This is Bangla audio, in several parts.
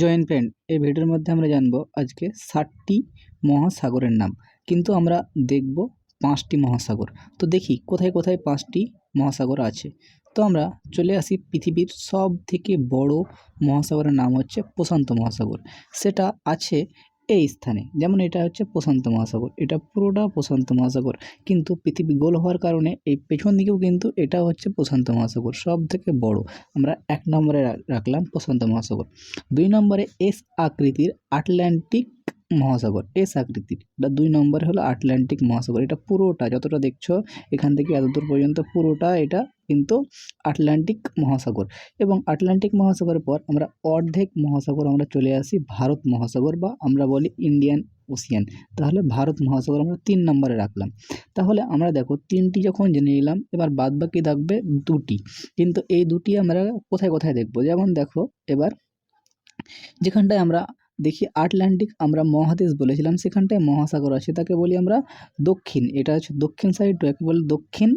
জয়েন্ট ফ্রেন্ড, এই ভিডিওর মধ্যে আমরা জানবো আজকে 7টি মহাসাগরের নাম, কিন্তু আমরা দেখব 5টি মহাসাগর। তো দেখি কোথায় কোথায় 5টি মহাসাগর আছে। তো আমরা চলে আসি পৃথিবীর সব থেকে বড় মহাসাগরের নাম হচ্ছে প্রশান্ত মহাসাগর। সেটা আছে এই স্থানে, যেমন এটা হচ্ছে প্রশান্ত মহাসাগর, এটা পুরোটা প্রশান্ত মহাসাগর, কিন্তু পৃথিবী গোল হওয়ার কারণে এই পেছন দিকেও কিন্তু এটা হচ্ছে প্রশান্ত মহাসাগর সব থেকে বড়। আমরা 1 নম্বরে রাখলাম প্রশান্ত মহাসাগর। 2 নম্বরে এস আকৃতির আটলান্টিক মহাসাগর, এস আকৃতির, এটা 2 নম্বরে হলো আটলান্টিক মহাসাগর। এটা পুরোটা যতটা দেখছো এখান থেকে এতদূর পর্যন্ত পুরোটা এটা কিন্তু আটলান্টিক মহাসাগর। এবং আটলান্টিক মহাসাগরের পর আমরা অর্ধেক মহাসাগর আমরা চলে আসি ভারত মহাসাগর, বা আমরা বলি ইন্ডিয়ান ওশিয়ান। তাহলে ভারত মহাসাগর আমরা 3 নম্বরে রাখলাম। তাহলে আমরা দেখো 3টি যখন জেনে নিলাম, এবার বাদ বাকি থাকবে 2টি, কিন্তু এই 2টি আমরা কোথায় কোথায় দেখব। যেমন দেখো এবার যেখানটায় আমরা দেখি আটলান্টিক আমরা মহাদেশ বলেছিলাম, সেখানটায় মহাসাগর আছে, তাকে বলি আমরা দক্ষিণ। এটা হচ্ছে দক্ষিণ সাইড, একে বলে দক্ষিণ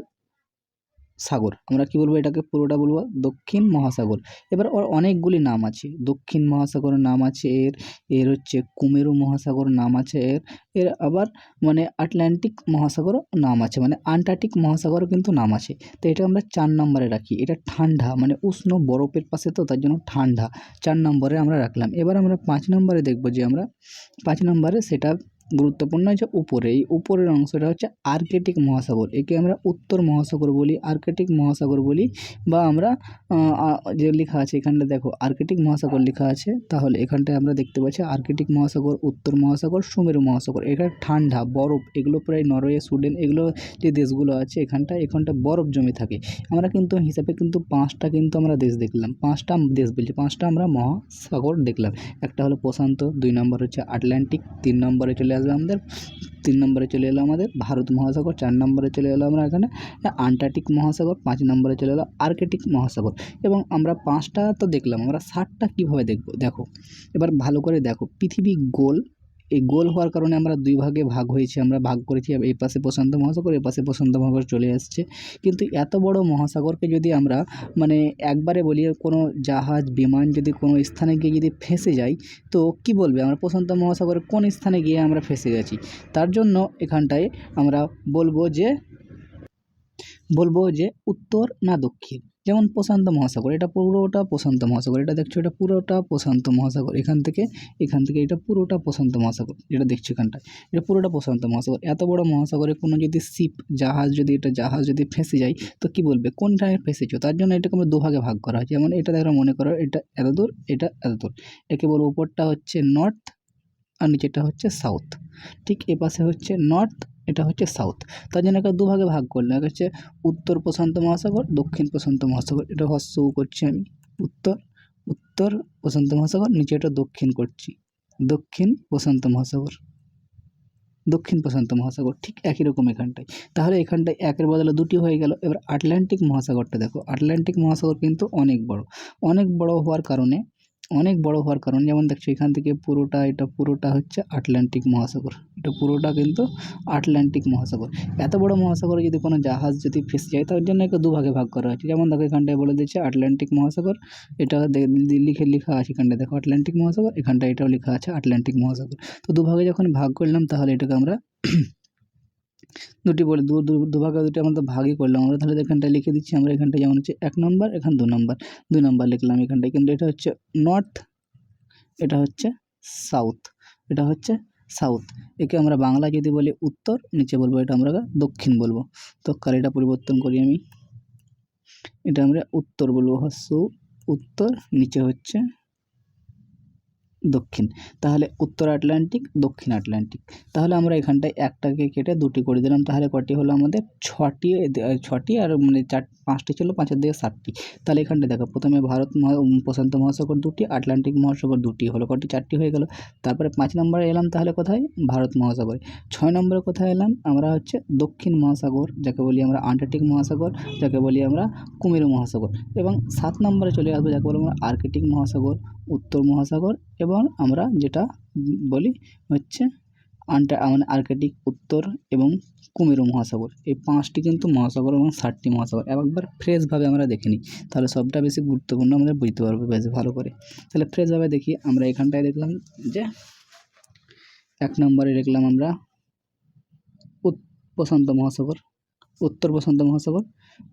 সাগর। আমরা কি বলবো, এটাকে পুরোটা বলবো দক্ষিণ মহাসাগর। এবার ওর অনেকগুলি নাম আছে, দক্ষিণ মহাসাগরের নাম আছে এর, এর হচ্ছে কুমেরু মহাসাগর নাম আছে এর, এর আবার মানে আটলান্টিক মহাসাগর নাম আছে, মানে আন্টার্কটিক মহাসাগরও কিন্তু নাম আছে। তো এটা আমরা 4 নম্বরে রাখি। এটা ঠান্ডা, মানে উষ্ণ বরফের পাশে, তো তার জন্য ঠান্ডা 4 নম্বরে আমরা রাখলাম। এবার আমরা 5 নম্বরে দেখব, যে আমরা 5 নম্বরে সেটা গুরুত্বপূর্ণ হচ্ছে উপরে, এই উপরের অংশটা হচ্ছে আর্কটিক মহাসাগর, একে আমরা উত্তর মহাসাগর বলি, আর্কটিক মহাসাগর বলি, বা আমরা যে লেখা আছে এখানটা দেখো আর্কটিক মহাসাগর লেখা আছে, তাহলে এখানটায় আমরা দেখতে পাচ্ছি আর্কটিক মহাসাগর, উত্তর মহাসাগর, সুমেরু মহাসাগর। এখানে ঠান্ডা বরফ, এগুলো প্রায় নরওয়ে, সুইডেন, এগুলো যে দেশগুলো আছে এখানটায় বরফ জমে থাকে। আমরা কিন্তু হিসাবে কিন্তু 5টা কিন্তু আমরা দেশ দেখলাম, 5টা দেশ বলছি, 5টা আমরা মহাসাগর দেখলাম। একটা হলো প্রশান্ত, 2 নম্বর হচ্ছে আটলান্টিক, 3 নম্বরে চলে আসবে আমাদের 3 নম্বরে চলে এলো আমাদের ভারত মহাসাগর, 4 নম্বরে চলে এলো আমরা এখানে আন্টার্কটিক মহাসাগর, 5 নম্বরে চলে এলো আর্কটিক মহাসাগর। এবং আমরা 5টা তো দেখলাম, আমরা 7টা কীভাবে দেখব দেখো। এবার ভালো করে দেখো, পৃথিবী গোল, এই গোল হওয়ার কারণে আমরা 2 ভাগে ভাগ হয়েছি, আমরা ভাগ করেছি, এই পাশে প্রশান্ত মহাসাগর, এই পাশে প্রশান্ত মহাসাগর চলে আসছে। কিন্তু এত বড় মহাসাগরকে যদি আমরা মানে একবারে বলি, কোনো জাহাজ বিমান যদি কোনো স্থানে গিয়ে যদি ফেঁসে যায়, তো কি বলবে আমরা প্রশান্ত মহাসাগরের কোন স্থানে গিয়ে আমরা ফেঁসে গেছি। তার জন্য এখানটায় আমরা বলবো যে উত্তর না দক্ষিণ। যেমন প্রশান্ত মহাসাগর, এটা পুরোটা প্রশান্ত মহাসাগর, এটা দেখছো এটা পুরোটা প্রশান্ত মহাসাগর, এখান থেকে এটা পুরোটা প্রশান্ত মহাসাগর, যেটা দেখছো এখানটায় এটা পুরোটা প্রশান্ত মহাসাগর। এত বড় মহাসাগরে কোনো যদি শিপ জাহাজ যদি ফেঁসে যায়, তো কি বলবে কোনটায় ফেঁসেছো। তার জন্য এটাকে আমরা 2 ভাগে ভাগ করা হয়। যেমন এটা দেখো, মনে করো এটা এত দূর, এটা এত দূর, একে বলবো উপরটা হচ্ছে নর্থ আর নিচেটা হচ্ছে সাউথ। ঠিক এ পাশে হচ্ছে নর্থ, এটা হচ্ছে সাউথ। তার জন্য একে 2 ভাগে ভাগ করলাম, এটা হচ্ছে উত্তর প্রশান্ত মহাসাগর, দক্ষিণ প্রশান্ত মহাসাগর। এটা হ্রস্ব করছি আমি, উত্তর উত্তর প্রশান্ত মহাসাগর, নিচে এটা দক্ষিণ করছি, দক্ষিণ প্রশান্ত মহাসাগর, দক্ষিণ প্রশান্ত মহাসাগর। ঠিক একই রকম এখানটায়। তাহলে এখানটায় 1-এর বদলে 2টি হয়ে গেল। এবার আটলান্টিক মহাসাগরটা দেখো, আটলান্টিক মহাসাগর কিন্তু অনেক বড় হওয়ার কারণে, যেমন দেখছো এখান থেকে পুরোটা, এটা পুরোটা হচ্ছে আটলান্টিক মহাসাগর, এটা পুরোটা কিন্তু আটলান্টিক মহাসাগর। এত বড় মহাসাগরে যদি কোনো জাহাজ যদি ফেঁসে যায়, তার জন্য একে 2 ভাগে ভাগ করা হয়েছে। যেমন দেখো এখানটায় বলে দিচ্ছে আটলান্টিক মহাসাগর, এটা লেখা আছে এখানটায় দেখো আটলান্টিক মহাসাগর, এখানটায় এটাও লেখা আছে আটলান্টিক মহাসাগর। তো 2 ভাগে যখন ভাগ করলাম, তাহলে এটাকে আমরা 2টি বলে 2 ভাগে 2টি আমরা ভাগই করলাম আমরা। তাহলে এখানটায় লিখে দিচ্ছি আমরা, এখানটায় যেমন হচ্ছে 1 নম্বর, এখানে 2 নম্বর, 2 নম্বর লিখলাম এখানটায়। কিন্তু এটা হচ্ছে নর্থ, এটা হচ্ছে সাউথ, এটা হচ্ছে সাউথ। একে আমরা বাংলা যদি বলি উত্তর, নিচে বলবো এটা আমরা দক্ষিণ বলবো। তো কালিটা পরিবর্তন করি আমি, এটা আমরা উত্তর বলবো, উত্তর, নিচে হচ্ছে দক্ষিণ। তাহলে উত্তর আটলান্টিক, দক্ষিণ আটলান্টিক। তাহলে আমরা এখানটায় একটাকে কেটে 2টি করে দিলাম, তাহলে কটি হলো আমাদের 6টি আর মানে 5টি ছিল, 5-এর দিকে 7টি। তাহলে এখানটা দেখো, প্রথমে প্রশান্ত মহাসাগর 2টি, আটলান্টিক মহাসাগর 2টি, হলো কটি 4টি হয়ে গেল। তারপরে 5 নম্বরে এলাম, তাহলে কোথায় ভারত মহাসাগরে। 6 নম্বরে কোথায় এলাম আমরা, হচ্ছে দক্ষিণ মহাসাগর, যাকে বলি আমরা আন্টার্কটিক মহাসাগর, যাকে বলি আমরা কুমেরু মহাসাগর। এবং 7 নম্বরে চলে আসবো, যাকে বলি আমরা আর্কটিক মহাসাগর, উত্তর মহাসাগর, এবং আমরা যেটা বলি হচ্ছে মানে আর্কটিক, উত্তর এবং কুমেরু মহাসাগর, এই 5টি কিন্তু মহাসাগর এবং 7টি মহাসাগর। একবার ফ্রেশভাবে আমরা দেখে নিই, তাহলে সবটা বেশি গুরুত্বপূর্ণ আমরা বুঝতে পারবো বেশ ভালো করে। তাহলে ফ্রেশভাবে দেখি, আমরা এখানটায় দেখলাম যে 1 নম্বরে দেখলাম আমরা প্রশান্ত মহাসাগর, উত্তর প্রশান্ত মহাসাগর।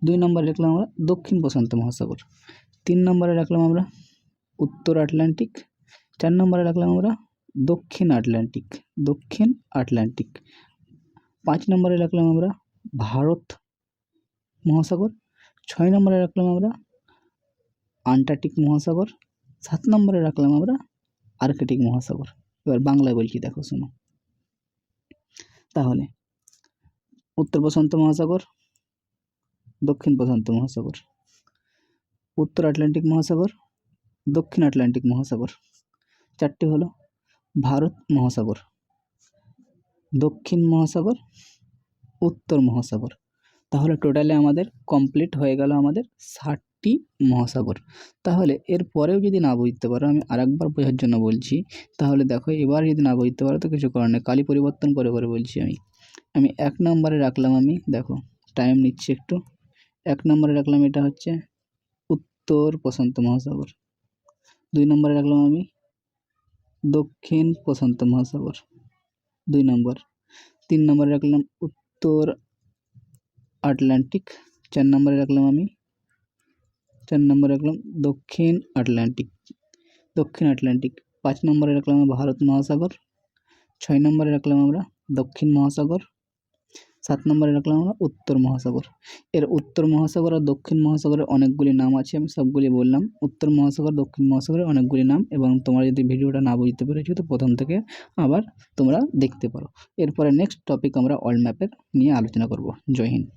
2 নম্বরে দেখলাম আমরা দক্ষিণ প্রশান্ত মহাসাগর। 3 নম্বরে রাখলাম আমরা উত্তর আটলান্টিক। 4 নম্বরে রাখলাম আমরা দক্ষিণ আটলান্টিক, 5 নম্বরে রাখলাম আমরা ভারত মহাসাগর। 6 নম্বরে রাখলাম আমরা আন্টার্কটিক মহাসাগর। 7 নম্বরে রাখলাম আমরা আর্কটিক মহাসাগর। এবার বাংলায় বলছি, দেখো শোনো। তাহলে উত্তর প্রশান্ত মহাসাগর, দক্ষিণ প্রশান্ত মহাসাগর, উত্তর আটলান্টিক মহাসাগর, দক্ষিণ আটলান্টিক মহাসাগর। 4টি হলো ভারত মহাসাগর, দক্ষিণ মহাসাগর, উত্তর মহাসাগর। তাহলে টোটালে আমাদের কমপ্লিট হয়ে গেল আমাদের 60টি মহাসাগর। তাহলে এর পরেও যদি না বুঝতে পারো, আমি আরেকবার বোঝার জন্য বলছি। তাহলে দেখো, এবার যদি না বুঝতে পারো তো কিছু করার নেই, কালি পরিবর্তন করে করে বলছি। আমি 1 নম্বরে রাখলাম, আমি দেখো টাইম নিচ্ছি একটু। 1 নম্বরে রাখলাম এটা হচ্ছে উত্তর প্রশান্ত মহাসাগর। 2 নম্বরে রাখলাম আমি দক্ষিণ প্রশান্ত মহাসাগর, 2 নম্বর। 3 নম্বরে রাখলাম উত্তর আটলান্টিক। 4 নম্বরে রাখলাম দক্ষিণ আটলান্টিক। 5 নম্বরে রাখলাম ভারত মহাসাগর। 6 নম্বরে রাখলাম আমরা দক্ষিণ মহাসাগর। 7 নম্বরে রাখলাম আমরা উত্তর মহাসাগর। এর উত্তর মহাসাগর আর দক্ষিণ মহাসাগরের অনেকগুলি নাম আছে, আমি সবগুলি বললাম। উত্তর মহাসাগর, দক্ষিণ মহাসাগরের অনেকগুলি নাম, এবং তোমরা যদি ভিডিওটা না বুঝতে পেরেছো তো প্রথম থেকে আবার তোমরা দেখতে পারো। এরপরে নেক্সট টপিক আমরা ওয়ার্ল্ড ম্যাপের নিয়ে আলোচনা করব। জয় হিন্দ।